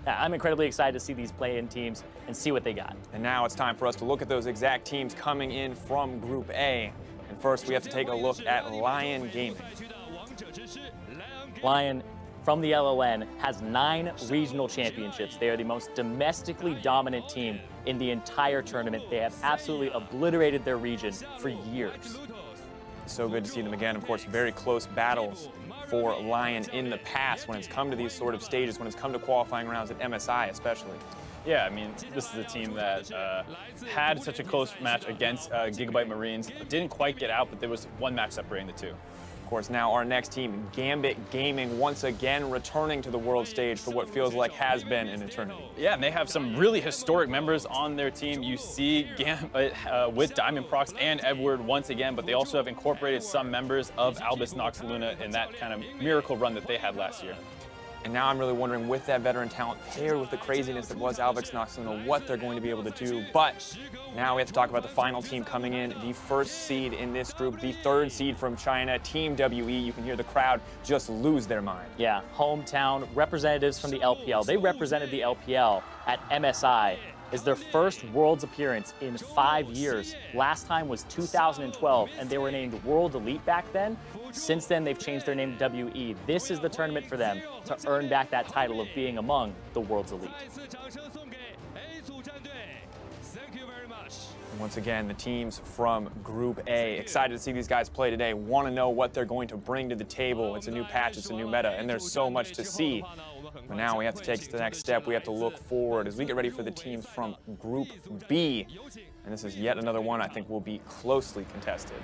I'm incredibly excited to see these play-in teams and see what they got. And now it's time for us to look at those exact teams coming in from Group A. And first, we have to take a look at Lion Gaming. Lion, from the LLN, has 9 regional championships. They are the most domestically dominant team in the entire tournament. They have absolutely obliterated their region for years. So good to see them again. Of course, very close battles for Lion in the past when it's come to these sort of stages, when it's come to qualifying rounds at MSI especially. Yeah, I mean, this is a team that had such a close match against Gigabyte Marines. Didn't quite get out, but there was one match separating the two. Of course, now our next team, Gambit Gaming, once again returning to the world stage for what feels like has been an eternity. Yeah, and they have some really historic members on their team. You see with Diamond Prox and Edward once again, but they also have incorporated some members of Albus Nox Luna in that kind of miracle run that they had last year. And now I'm really wondering, with that veteran talent paired with the craziness that was Albus Nox Luna, what they're going to be able to do. But now we have to talk about the final team coming in, the first seed in this group, the 3rd seed from China, Team WE. You can hear the crowd just lose their mind. Yeah, hometown representatives from the LPL. They represented the LPL at MSI. Is their first Worlds appearance in 5 years. Last time was 2012, and they were named World Elite back then. Since then, they've changed their name to WE. This is the tournament for them to earn back that title of being among the World's Elite. Once again, the teams from Group A. Excited to see these guys play today. Want to know what they're going to bring to the table. It's a new patch, it's a new meta, and there's so much to see. But now we have to take the next step. We have to look forward as we get ready for the teams from Group B. And this is yet another one I think will be closely contested.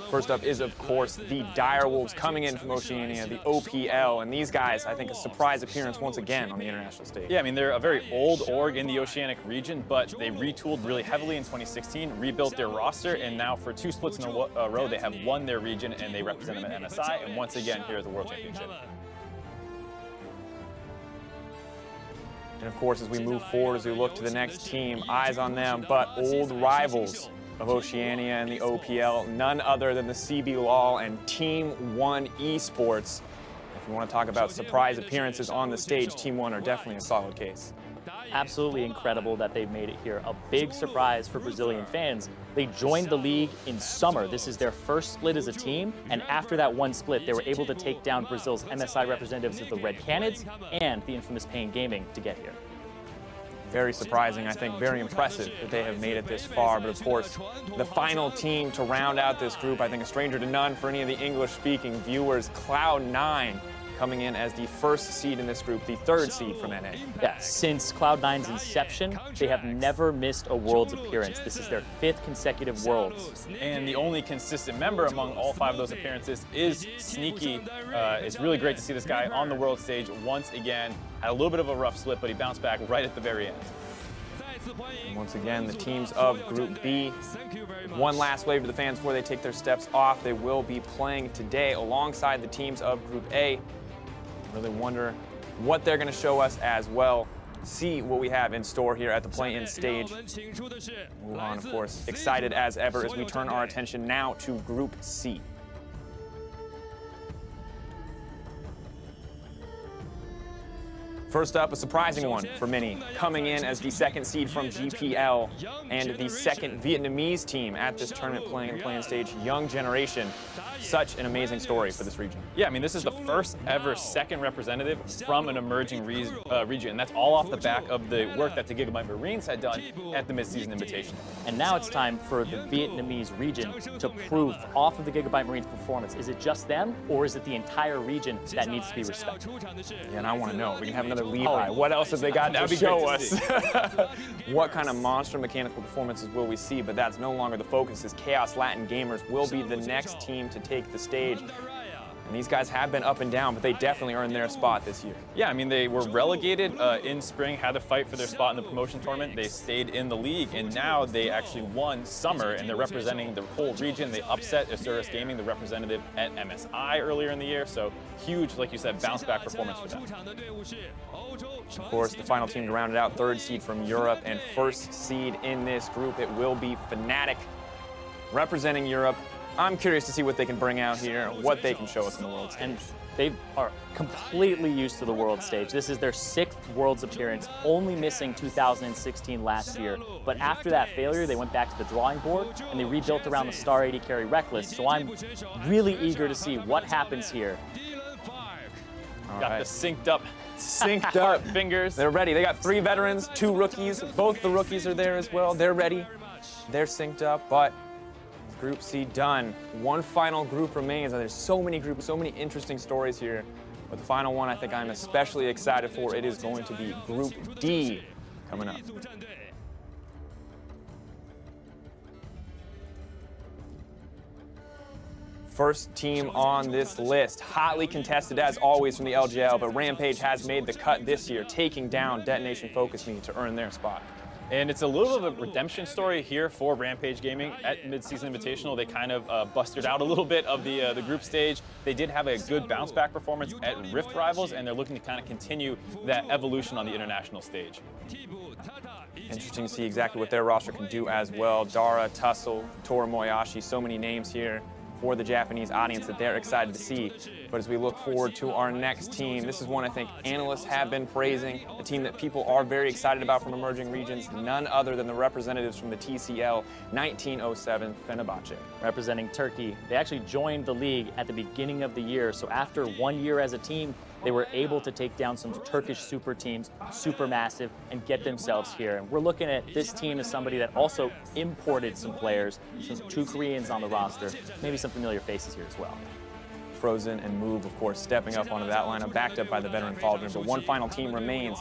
First up is, of course, the Direwolves coming in from Oceania, the OPL. And these guys, I think, a surprise appearance once again on the international stage. Yeah, I mean, they're a very old org in the Oceanic region, but they retooled really heavily in 2016, rebuilt their roster, and now for 2 splits in a row, they have won their region, and they represent them at MSI, and once again, here at the World Championship. And of course, as we move forward, as we look to the next team, eyes on them, but old rivals of Oceania and the OPL, none other than the CB LOL and Team 1 Esports. If you want to talk about surprise appearances on the stage, Team 1 are definitely a solid case. Absolutely incredible that they've made it here. A big surprise for Brazilian fans. They joined the league in summer. This is their first split as a team, and after that one split, they were able to take down Brazil's MSI representatives of the Red Canids and the infamous Pain Gaming to get here. Very surprising, I think, very impressive that they have made it this far. But of course, the final team to round out this group, I think a stranger to none for any of the English-speaking viewers, Cloud9 coming in as the 1st seed in this group, the 3rd seed from NA. Yeah, since Cloud9's inception, they have never missed a Worlds appearance. This is their 5th consecutive Worlds. And the only consistent member among all 5 of those appearances is Sneaky. It's really great to see this guy on the world stage once again. Had a little bit of a rough slip, but he bounced back right at the very end. And once again, the teams of Group B. One last wave to the fans before they take their steps off. They will be playing today alongside the teams of Group A. Really wonder what they're going to show us as well. See what we have in store here at the play-in stage. Move on, of course, excited as ever as we turn our attention now to Group C. First up, a surprising one for many, coming in as the 2nd seed from GPL and the 2nd Vietnamese team at this tournament playing in the play-in stage, Young Generation. Such an amazing story for this region. Yeah, I mean, this is the first ever 2nd representative from an emerging region. And that's all off the back of the work that the Gigabyte Marines had done at the Mid-Season Invitational. And now it's time for the Vietnamese region to prove off of the Gigabyte Marines performance. Is it just them, or is it the entire region that needs to be respected? Yeah, and I want to know. We can have another Levi. What else have they got to show us? What kind of monster mechanical performances will we see? But that's no longer the focus, as Chaos Latin Gamers will be the next team to take the stage. And these guys have been up and down, but they definitely earned their spot this year. Yeah, I mean, they were relegated in spring, had to fight for their spot in the promotion tournament. They stayed in the league, and now they actually won summer, and they're representing the whole region. They upset Asurus Gaming, the representative at MSI earlier in the year, so huge, like you said, bounce-back performance for them. Of course, the final team to round it out, 3rd seed from Europe, and 1st seed in this group, it will be Fnatic representing Europe. I'm curious to see what they can bring out here, what they can show us in the world stage. And they are completely used to the world stage. This is their 6th Worlds appearance, only missing 2016 last year. But after that failure, they went back to the drawing board and they rebuilt around the Star 80 carry Reckless. So I'm really eager to see what happens here. Got the synced up fingers. They're ready. They got 3 veterans, 2 rookies. Both the rookies are there as well. They're ready. They're synced up, but Group C done. One final group remains, and there's so many groups, so many interesting stories here. But the final one I think I'm especially excited for, it is going to be Group D coming up. First team on this list, hotly contested as always from the LGL, but Rampage has made the cut this year, taking down Detonation Focus Me to earn their spot. And it's a little bit of a redemption story here for Rampage Gaming at Mid-Season Invitational. They kind of busted out a little bit of the group stage. They did have a good bounce back performance at Rift Rivals, and they're looking to kind of continue that evolution on the international stage. Interesting to see exactly what their roster can do as well. Dara, Tussle, Toru Moyashi, so many names here for the Japanese audience that they're excited to see. But as we look forward to our next team, this is one I think analysts have been praising, a team that people are very excited about from emerging regions, none other than the representatives from the TCL 1907 Fenerbahce. Representing Turkey, they actually joined the league at the beginning of the year. So after 1 year as a team, they were able to take down some Turkish super teams, Supermassive, and get themselves here. And we're looking at this team as somebody that also imported some players, some 2 Koreans on the roster, maybe some familiar faces here as well. Frozen and Move, of course, stepping up onto that lineup, backed up by the veteran Cauldron. But one final team remains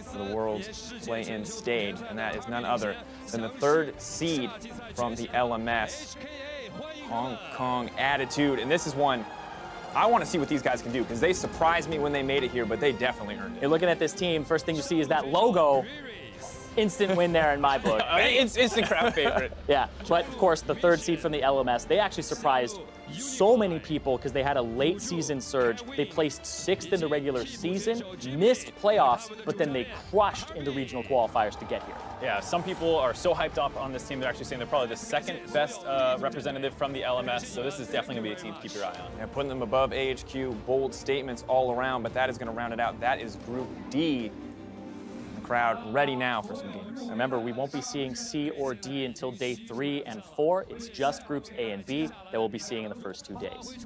for the World's play-in stage, and that is none other than the 3rd seed from the LMS, Hong Kong Attitude. And this is one I want to see what these guys can do, because they surprised me when they made it here, but they definitely earned it. You're looking at this team, first thing you see is that logo. Instant win there in my book. It's instant crowd favorite. Yeah, but of course, the 3rd seed from the LMS, they actually surprised so many people because they had a late season surge. They placed 6th in the regular season, missed playoffs, but then they crushed in the regional qualifiers to get here. Yeah, some people are so hyped up on this team, they're actually saying they're probably the 2nd best representative from the LMS, so this is definitely going to be a team to keep your eye on. Yeah, putting them above AHQ, bold statements all around, but that is going to round it out. That is Group D. Crowd ready now for some games. Remember, we won't be seeing C or D until day 3 and 4. It's just groups A and B that we'll be seeing in the first 2 days.